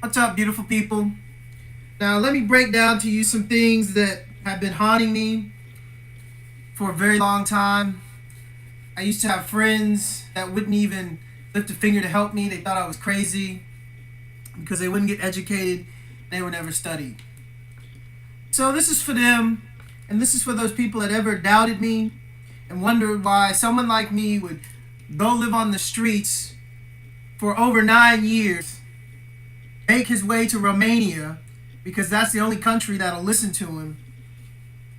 What's up, beautiful people? Now, let me break down to you some things that have been haunting me for a very long time. I used to have friends that wouldn't even lift a finger to help me. They thought I was crazy because they wouldn't get educated. They were never studied. So this is for them, and this is for those people that ever doubted me and wondered why someone like me would go live on the streets for over 9 years, make his way to Romania, because that's the only country that'll listen to him.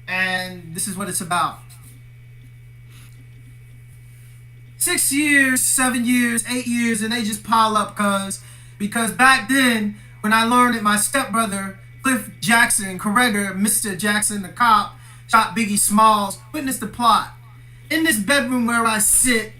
And this is what it's about. 6 years, 7 years, 8 years, and they just pile up because back then, when I learned that my stepbrother, Cliff Jackson, Corregger, Mr. Jackson, the cop, shot Biggie Smalls, witnessed the plot. In this bedroom where I sit,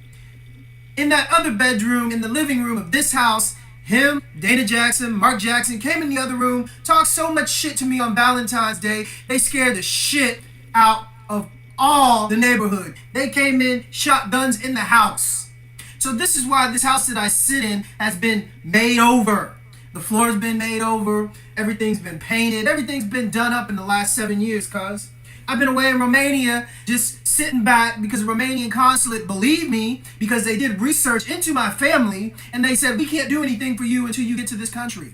in that other bedroom, in the living room of this house, him, Dana Jackson, Mark Jackson came in the other room, talked so much shit to me on Valentine's Day, they scared the shit out of all the neighborhood. They came in, shot guns in the house. So this is why this house that I sit in has been made over. The floor's been made over, everything's been painted, everything's been done up in the last 7 years, cuz I've been away in Romania just sitting back because the Romanian consulate believed me because they did research into my family and they said, we can't do anything for you until you get to this country.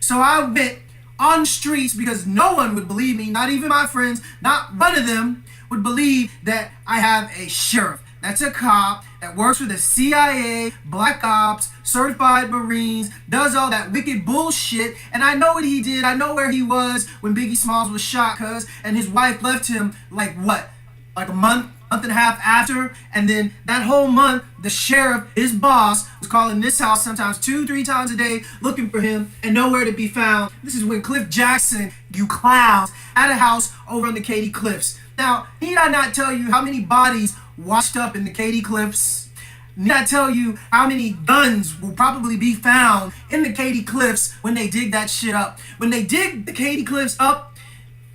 So I went on streets because no one would believe me, not even my friends, not one of them would believe that I have a sheriff. That's a cop that works for the C.I.A, Black Ops, certified Marines, does all that wicked bullshit. And I know what he did. I know where he was when Biggie Smalls was shot, and his wife left him like a month and a half after. And then that whole month, the sheriff, his boss, was calling this house sometimes 2-3 times a day looking for him and nowhere to be found. This is when Cliff Jackson, you clowns, had a house over on the Katy Cliffs. Now, need I not tell you how many bodies washed up in the Katy Cliffs? Need I tell you how many guns will probably be found in the Katy Cliffs when they dig that shit up? When they dig the Katy Cliffs up,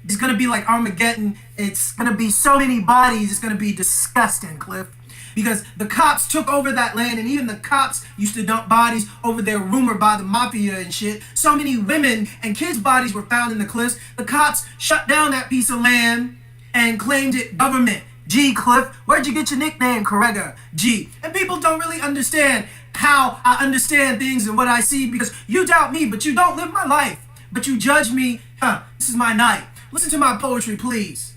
it's gonna be like Armageddon. It's gonna be so many bodies, it's gonna be disgusting, Cliff. Because the cops took over that land, and even the cops used to dump bodies over there, rumored by the mafia and shit. So many women and kids' bodies were found in the cliffs. The cops shut down that piece of land and claimed it government. G, Cliff, where'd you get your nickname, Corregger? G. And people don't really understand how I understand things and what I see because you doubt me, but you don't live my life. But you judge me. This is my night. Listen to my poetry, please.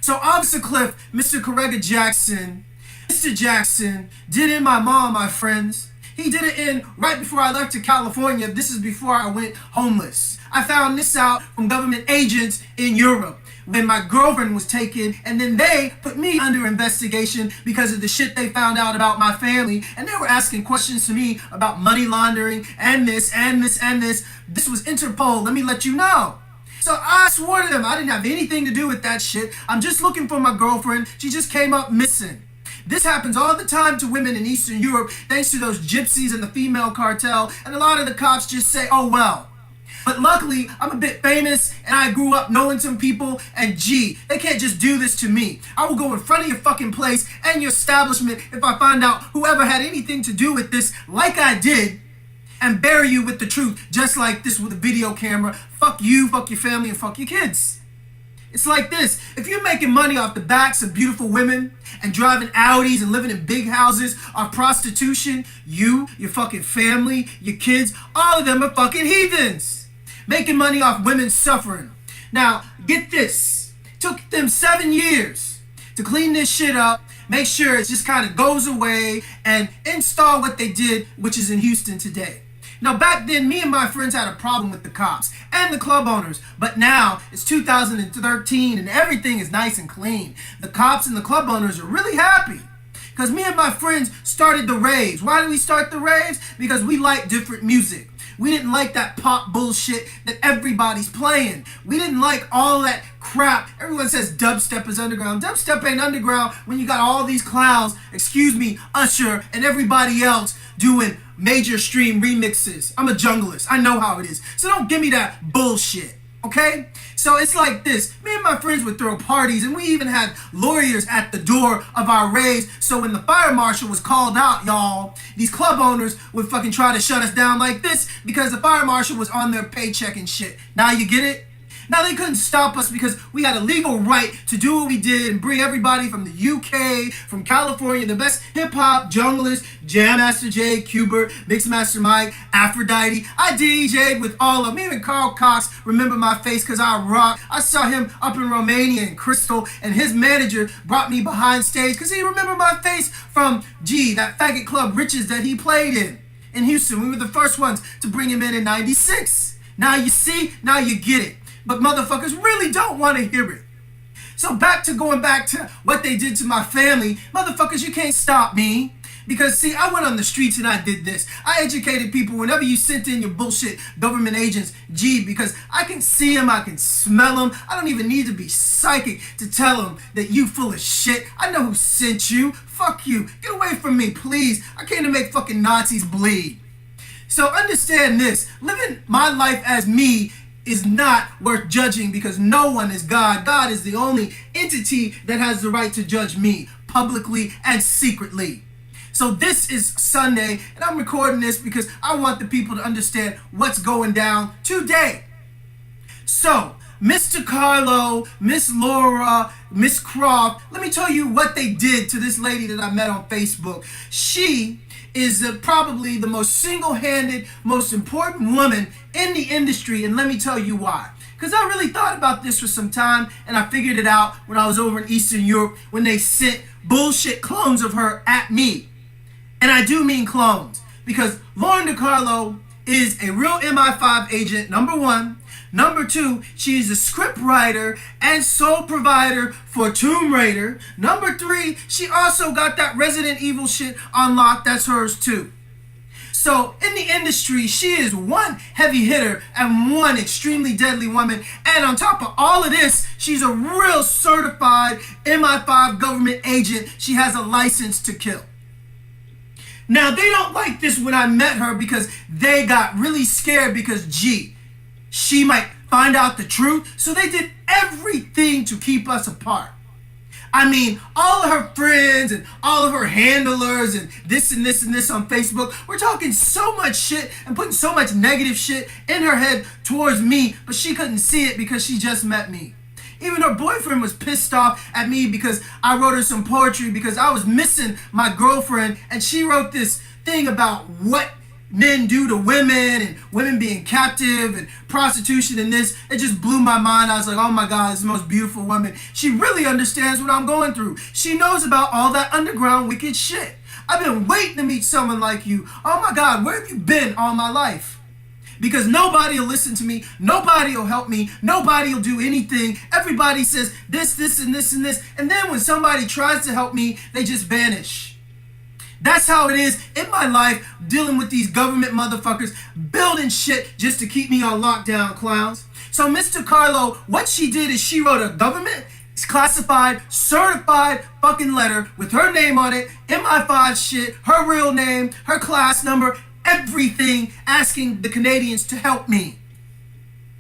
So Officer Cliff, Mr. Corregger Jackson, Mr. Jackson, did in my mom, my friends. He did it in right before I left to California. This is before I went homeless. I found this out from government agents in Europe when my girlfriend was taken, and then they put me under investigation because of the shit they found out about my family, and they were asking questions to me about money laundering and this and this and this. This was Interpol, let me let you know. So I swore to them I didn't have anything to do with that shit. I'm just looking for my girlfriend. She just came up missing. This happens all the time to women in Eastern Europe thanks to those gypsies and the female cartel, and a lot of the cops just say, oh well. But luckily, I'm a bit famous, and I grew up knowing some people, and gee, they can't just do this to me. I will go in front of your fucking place and your establishment if I find out whoever had anything to do with this, like I did, and bury you with the truth, just like this with a video camera. Fuck you, fuck your family, and fuck your kids. It's like this. If you're making money off the backs of beautiful women and driving Audis and living in big houses off prostitution, you, your fucking family, your kids, all of them are fucking heathens. Making money off women suffering. Now, get this. Took them 7 years to clean this shit up, make sure it just kind of goes away, and install what they did, which is in Houston today. Now, back then, me and my friends had a problem with the cops and the club owners, but now it's 2013 and everything is nice and clean. The cops and the club owners are really happy. Because me and my friends started the raves. Why did we start the raves? Because we like different music. We didn't like that pop bullshit that everybody's playing. We didn't like all that crap. Everyone says dubstep is underground. Dubstep ain't underground when you got all these clowns, excuse me, Usher, and everybody else doing major stream remixes. I'm a junglist. I know how it is. So don't give me that bullshit. Okay? So it's like this. Me and my friends would throw parties, and we even had lawyers at the door of our raves. So when the fire marshal was called out, y'all, these club owners would fucking try to shut us down like this because the fire marshal was on their paycheck and shit. Now you get it? Now they couldn't stop us because we had a legal right to do what we did and bring everybody from the UK, from California, the best hip-hop junglers, Jam Master Jay, Qbert, Mixmaster Mike, Aphrodite. I DJ'd with all of them. Even Carl Cox remember my face because I rock. I saw him up in Romania in Crystal, and his manager brought me behind stage because he remembered my face from that faggot club Riches that he played in Houston. We were the first ones to bring him in '96. Now you see, now you get it. But motherfuckers really don't want to hear it. So going back to what they did to my family, motherfuckers, you can't stop me. Because see, I went on the streets and I did this. I educated people whenever you sent in your bullshit government agents, because I can see them, I can smell them. I don't even need to be psychic to tell them that you full of shit. I know who sent you. Fuck you. Get away from me, please. I came to make fucking Nazis bleed. So understand this. Living my life as me is not worth judging because no one is God. God is the only entity that has the right to judge me publicly and secretly. So this is Sunday, and I'm recording this because I want the people to understand what's going down today. So, Mr. Carlo, Miss Laura, Miss Croft, let me tell you what they did to this lady that I met on Facebook. She is probably the most single-handed, most important woman in the industry, and let me tell you why. Because I really thought about this for some time, and I figured it out when I was over in Eastern Europe when they sent bullshit clones of her at me. And I do mean clones, because Lauren DiCarlo is a real MI5 agent, number one. Number two, she's a script writer and sole provider for Tomb Raider. Number three, she also got that Resident Evil shit on lock. That's hers too. So in the industry, she is one heavy hitter and one extremely deadly woman. And on top of all of this, she's a real certified MI5 government agent. She has a license to kill. Now, they don't like this when I met her because they got really scared because, she might find out the truth. So they did everything to keep us apart. I mean, all of her friends and all of her handlers and this and this and this on Facebook, we're talking so much shit and putting so much negative shit in her head towards me, but she couldn't see it because she just met me. Even her boyfriend was pissed off at me because I wrote her some poetry because I was missing my girlfriend, and she wrote this thing about what men do to women and women being captive and prostitution and this. It just blew my mind. I was like, oh my God, this is the most beautiful woman. She really understands what I'm going through. She knows about all that underground wicked shit. I've been waiting to meet someone like you. Oh my God, where have you been all my life? Because nobody will listen to me. Nobody will help me. Nobody will do anything. Everybody says this, this, and this, and this. And then when somebody tries to help me, they just vanish. That's how it is in my life, dealing with these government motherfuckers, building shit just to keep me on lockdown, clowns. So Mr. Carlo, what she did is she wrote a government classified, certified fucking letter with her name on it, MI5 shit, her real name, her class number, everything, asking the Canadians to help me.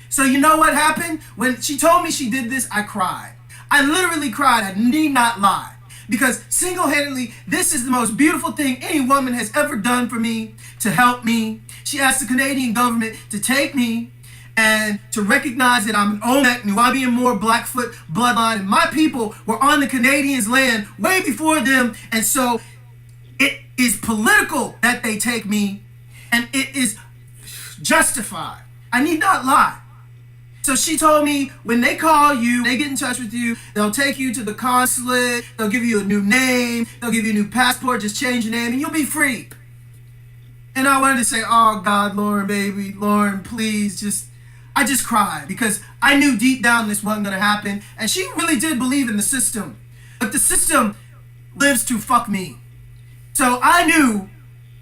So you know what happened? When she told me she did this, I cried. I literally cried. I need not lie. Because single-handedly, this is the most beautiful thing any woman has ever done for me, to help me. She asked the Canadian government to take me and to recognize that I'm an Olmec, Nubian Moor, Blackfoot bloodline, and my people were on the Canadians' land way before them. And so it is political that they take me, and it is justified. I need not lie. So she told me, when they call you, they get in touch with you, they'll take you to the consulate, they'll give you a new name, they'll give you a new passport, just change your name, and you'll be free. And I wanted to say, oh God, Lauren, baby, Lauren, please, I just cried because I knew deep down this wasn't gonna happen, and she really did believe in the system. But the system lives to fuck me. So I knew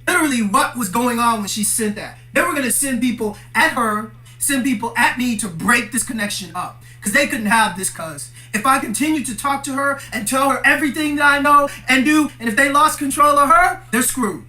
literally what was going on when she sent that. They were gonna send people at her, send people at me to break this connection up. Because they couldn't have this, cuz if I continue to talk to her and tell her everything that I know and do, and if they lost control of her, they're screwed.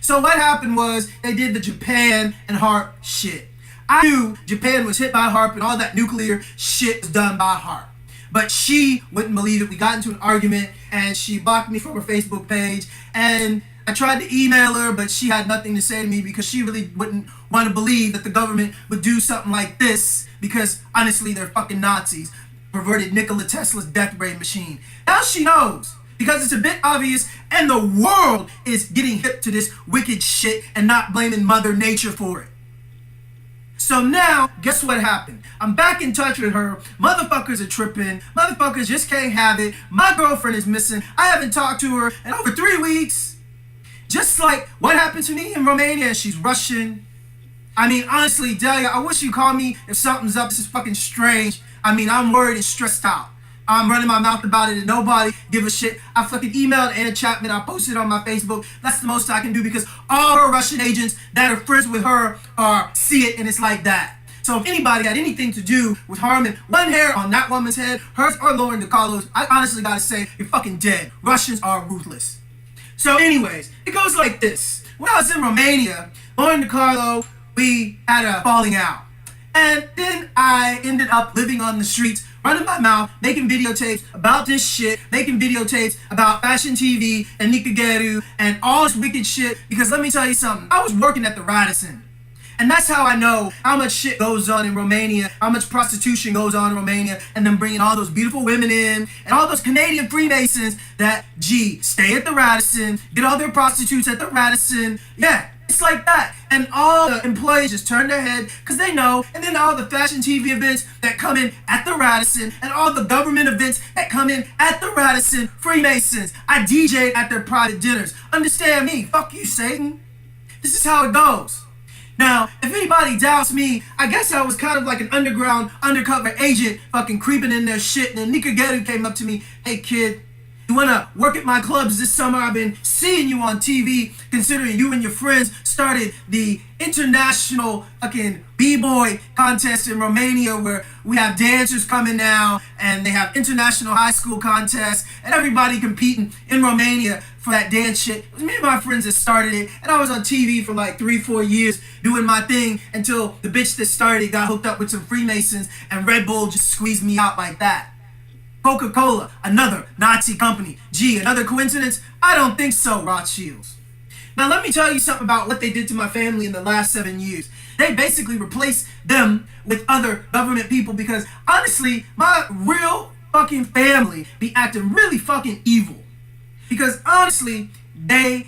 So what happened was they did the Japan and heart shit. I knew Japan was hit by HARP and all that nuclear shit was done by HARP. But she wouldn't believe it. We got into an argument and she blocked me from her Facebook page. And I tried to email her, but she had nothing to say to me because she really wouldn't want to believe that the government would do something like this because honestly, they're fucking Nazis. Perverted Nikola Tesla's death ray machine. Now she knows because it's a bit obvious and the world is getting hip to this wicked shit and not blaming Mother Nature for it. So now, guess what happened? I'm back in touch with her. Motherfuckers are tripping. Motherfuckers just can't have it. My girlfriend is missing. I haven't talked to her in over 3 weeks. Just like what happened to me in Romania. She's Russian. I mean, honestly, Delia, I wish you called me if something's up. This is fucking strange. I mean, I'm worried and stressed out. I'm running my mouth about it and nobody give a shit. I fucking emailed Anna Chapman. I posted it on my Facebook. That's the most I can do because all her Russian agents that are friends with her see it and it's like that. So if anybody had anything to do with harming one hair on that woman's head, hers or Lauren DiCarlo's, I honestly gotta say, you're fucking dead. Russians are ruthless. So anyways, it goes like this. When I was in Romania, Lauren DiCarlo, we had a falling out. And then I ended up living on the streets, running my mouth, making videotapes about this shit, making videotapes about fashion TV and Nikageru and all this wicked shit. Because let me tell you something, I was working at the Radisson. And that's how I know how much shit goes on in Romania, how much prostitution goes on in Romania, and then bringing all those beautiful women in, and all those Canadian Freemasons that, stay at the Radisson, get all their prostitutes at the Radisson. Yeah, it's like that. And all the employees just turn their head because they know, and then all the fashion TV events that come in at the Radisson, and all the government events that come in at the Radisson, Freemasons. I DJ at their private dinners. Understand me, fuck you, Satan. This is how it goes. Now, if anybody doubts me, I guess I was kind of like an underground, undercover agent fucking creeping in their shit. And then Nikageru came up to me, hey kid, you wanna work at my clubs this summer? I've been seeing you on TV, considering you and your friends started the international fucking b-boy contest in Romania where we have dancers coming now and they have international high school contests and everybody competing in Romania for that dance shit. It was me and my friends that started it and I was on TV for like 3-4 years doing my thing until the bitch that started it got hooked up with some Freemasons and Red Bull just squeezed me out like that. Coca-Cola, another Nazi company. Another coincidence? I don't think so, Rothschilds. Now let me tell you something about what they did to my family in the last 7 years. They basically replaced them with other government people because honestly, my real fucking family be acting really fucking evil. Because honestly, they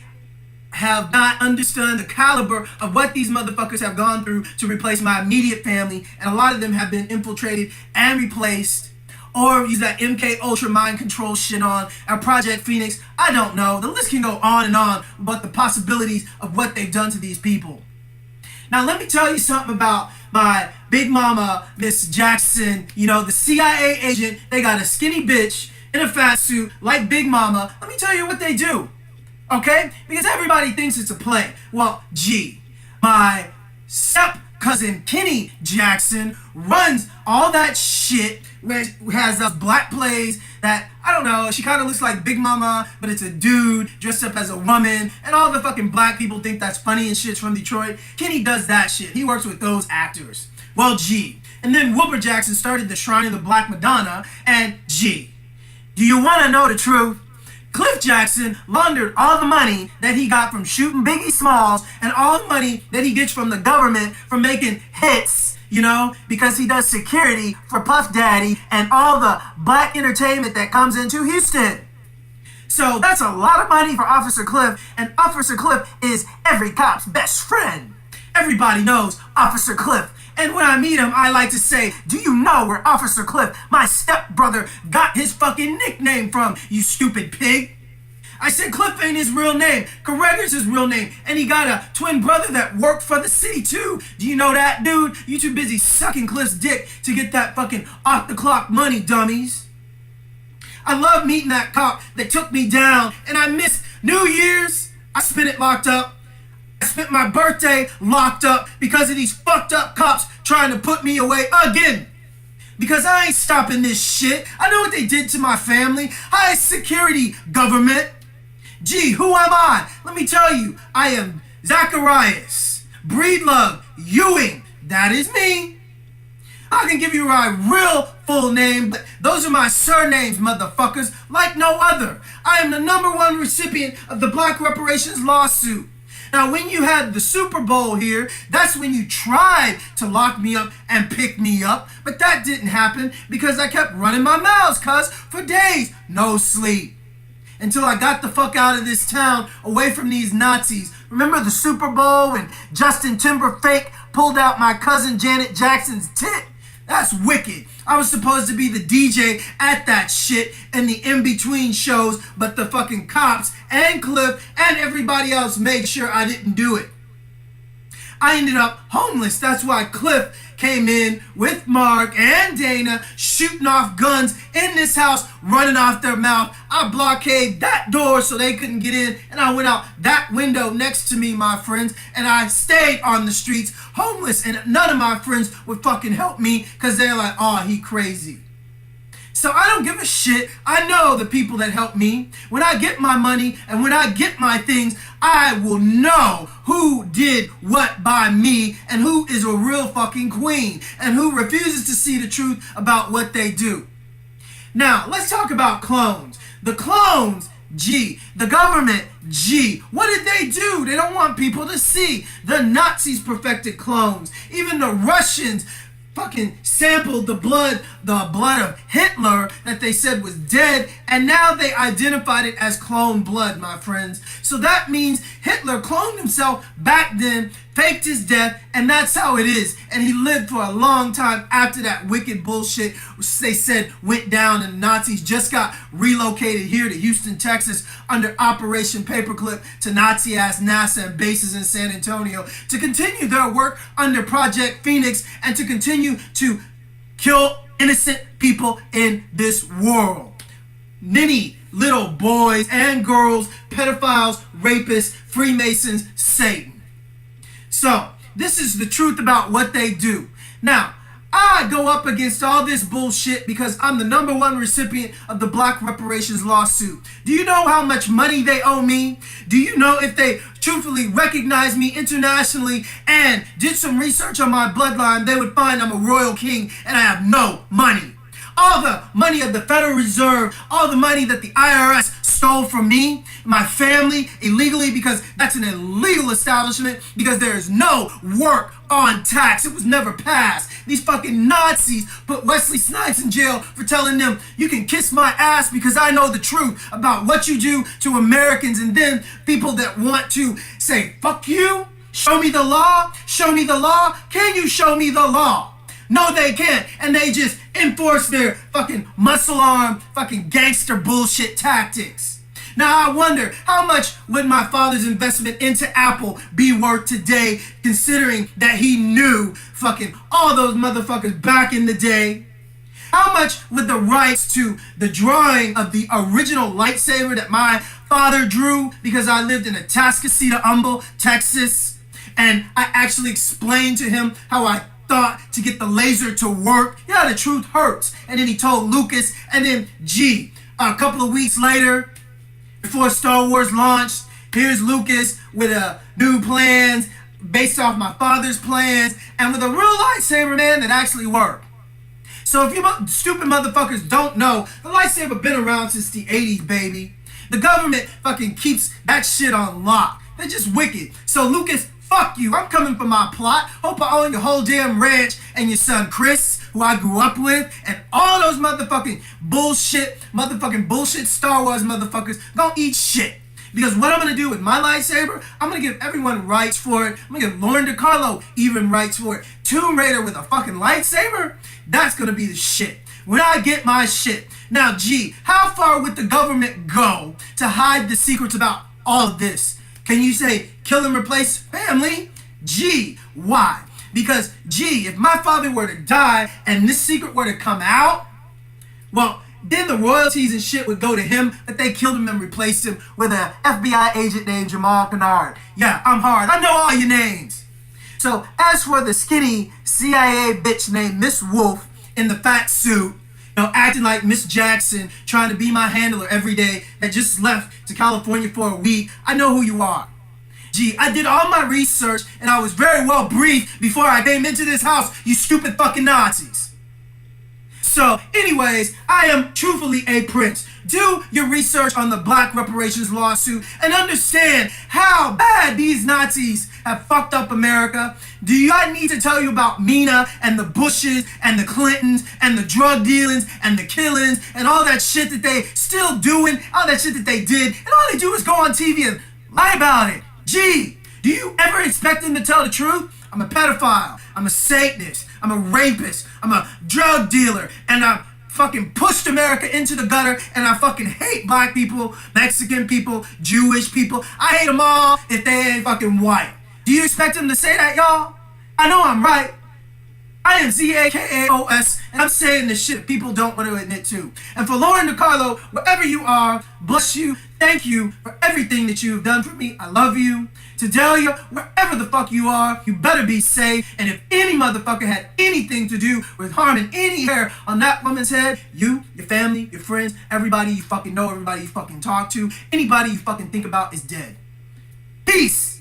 have not understood the caliber of what these motherfuckers have gone through to replace my immediate family, and a lot of them have been infiltrated and replaced. Or use that MK Ultra mind control shit on our Project Phoenix. I don't know. The list can go on and on about the possibilities of what they've done to these people. Now let me tell you something about my big mama, Miss Jackson. You know, the CIA agent, they got a skinny bitch in a fat suit like Big Mama. Let me tell you what they do. Okay? Because everybody thinks it's a play. Well, my step cousin Kenny Jackson runs all that shit, where has those black plays that, I don't know, she kind of looks like Big Mama, but it's a dude dressed up as a woman, and all the fucking black people think that's funny and shit's from Detroit. Kenny does that shit. He works with those actors. Well, and then Wilbur Jackson started the Shrine of the Black Madonna, and do you want to know the truth? Cliff Jackson laundered all the money that he got from shooting Biggie Smalls and all the money that he gets from the government from making hits, you know, because he does security for Puff Daddy and all the black entertainment that comes into Houston. So that's a lot of money for Officer Cliff, and Officer Cliff is every cop's best friend. Everybody knows Officer Cliff. And when I meet him, I like to say, do you know where Officer Cliff, my stepbrother, got his fucking nickname from, you stupid pig? I said Cliff ain't his real name. Corregger's his real name. And he got a twin brother that worked for the city too. Do you know that, dude? You too busy sucking Cliff's dick to get that fucking off-the-clock money, dummies. I love meeting that cop that took me down, and I missed New Year's. I spent it locked up. I spent my birthday locked up because of these fucked up cops trying to put me away again. Because I ain't stopping this shit. I know what they did to my family. High security, government. Who am I? Let me tell you, I am Zacharias, Breedlove, Ewing, That is me. I can give you my real full name, but those are my surnames, motherfuckers, like no other. I am the #1 recipient of the Black Reparations lawsuit. Now, when you had the Super Bowl here, that's when you tried to lock me up and pick me up, but that didn't happen because I kept running my mouth, cuz, for days, no sleep. Until I got the fuck out of this town, away from these Nazis. Remember the Super Bowl when Justin Timberlake pulled out my cousin Janet Jackson's tit? That's wicked. I was supposed to be the DJ at that shit and the in-between shows, but the fucking cops and Cliff and everybody else made sure I didn't do it. I ended up homeless. That's why Cliff came in with Mark and Dana shooting off guns in this house, running off their mouth. I blockaded that door so they couldn't get in, and I went out that window next to me, my friends, and I stayed on the streets homeless, and none of my friends would fucking help me because they're like, oh, he crazy. So I don't give a shit. I know the people that help me. When I get my money and when I get my things, I will know who did what by me and who is a real fucking queen and who refuses to see the truth about what they do. Now, let's talk about clones. The clones, G. The government, G. What did they do? They don't want people to see. The Nazis perfected clones. Even the Russians fucking sampled the blood of Hitler that they said was dead, and now they identified it as clone blood, my friends. So that means Hitler cloned himself back then, faked his death, and that's how it is. And he lived for a long time after that wicked bullshit, which they said went down, and the Nazis just got relocated here to Houston, Texas, under Operation Paperclip to Nazi-ass NASA and bases in San Antonio to continue their work under Project Phoenix and to continue to kill innocent people in this world. Many little boys and girls, pedophiles, rapists, Freemasons, Satan. So, this is the truth about what they do. Now, I go up against all this bullshit because I'm the #1 recipient of the Black Reparations lawsuit. Do you know how much money they owe me? Do you know if they truthfully recognize me internationally and did some research on my bloodline, they would find I'm a royal king and I have no money? All the money of the Federal Reserve, all the money that the IRS stole from me, my family, illegally, because that's an illegal establishment, because there is no work on tax. It was never passed. These fucking Nazis put Wesley Snipes in jail for telling them, you can kiss my ass because I know the truth about what you do to Americans. And then people that want to say, fuck you, show me the law, show me the law. Can you show me the law? No, they can't. And they just enforce their fucking muscle arm, fucking gangster bullshit tactics. Now I wonder, how much would my father's investment into Apple be worth today, considering that he knew fucking all those motherfuckers back in the day? How much would the rights to the drawing of the original lightsaber that my father drew, because I lived in Atascocita, Humble, Texas, and I actually explained to him how I thought to get the laser to work? Yeah, the truth hurts. And then he told Lucas, and then a couple of weeks later, before Star Wars launched, here's Lucas with new plans based off my father's plans and with a real lightsaber, man, that actually worked. So if you stupid motherfuckers don't know, the lightsaber been around since the 80s, baby. The government fucking keeps that shit on lock. They're just wicked. So Lucas, fuck you. I'm coming for my plot. Hope I own your whole damn ranch and your son Chris, who I grew up with, and all those motherfucking bullshit Star Wars motherfuckers gonna eat shit. Because what I'm gonna do with my lightsaber, I'm gonna give everyone rights for it. I'm gonna give Lauren DiCarlo even rights for it. Tomb Raider with a fucking lightsaber? That's gonna be the shit. When I get my shit. Now, how far would the government go to hide the secrets about all of this? Can you say kill and replace family? Why? Because if my father were to die and this secret were to come out, well, then the royalties and shit would go to him, but they killed him and replaced him with an FBI agent named Jamal Kennard. Yeah, I'm hard. I know all your names. So as for the skinny CIA bitch named Miss Wolf in the fat suit, acting like Miss Jackson, trying to be my handler every day, that just left to California for a week, I know who you are. G, I did all my research and I was very well briefed before I came into this house, you stupid fucking Nazis. So, anyways, I am truthfully a prince. Do your research on the black reparations lawsuit and understand how bad these Nazis have fucked up America. Do I need to tell you about Mina and the Bushes and the Clintons and the drug dealings and the killings and all that shit that they still doing, all that shit that they did, and all they do is go on TV and lie about it. Gee, do you ever expect them to tell the truth? I'm a pedophile, I'm a Satanist, I'm a rapist, I'm a drug dealer, and I fucking pushed America into the gutter, and I fucking hate black people, Mexican people, Jewish people. I hate them all if they ain't fucking white. Do you expect them to say that, y'all? I know I'm right. I am C.I.A, and I'm saying this shit people don't want to admit to. And for Lauren DiCarlo, wherever you are, bless you, thank you for everything that you've done for me. I love you. To Delia, wherever the fuck you are, you better be safe. And if any motherfucker had anything to do with harming any hair on that woman's head, you, your family, your friends, everybody you fucking know, everybody you fucking talk to, anybody you fucking think about is dead. Peace!